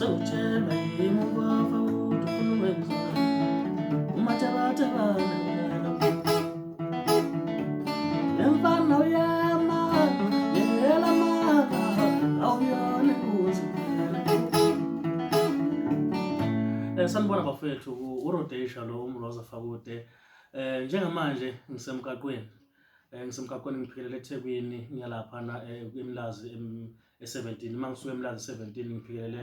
sewutshelwa yimuvafa ufuna ukwenza umathabathabana lemfana uyama yengela maka awuyona ingozi. Sanibona bafethu uRodesha lo uMroza Fakude. Njengamanje ngisemgaqweni ngiphikelele eThekwini ngiyalapha eMlazi e17 mangisuka eMlazi 17 ngiphikelele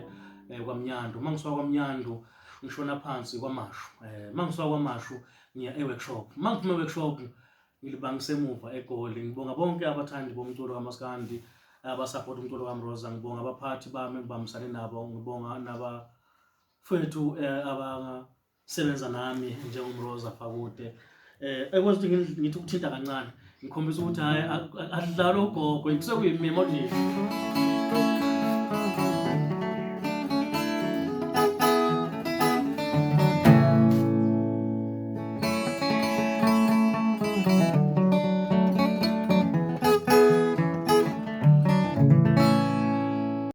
kwaMnyandu. Mangisuka kwaMnyandu ngishona phansi kwaMashu. Mangisuka kwaMashu ngiya eworkshop. Mangiphuma eworkshop ngilibangise emuva eGoli. Ngibonga bonke abathandi bomculo kaMaskandi abasupport umculo kaMroza. Ngibonga abaphathi bami engibambisane nabo. Ngibonga nabafethu abangasebenza nami njengoMroza Fakude. Ekwazi ukuthi ngithi ukuthinta kancane ngikhombisa ukuthi hayi adlala ugogo sekuyimi model.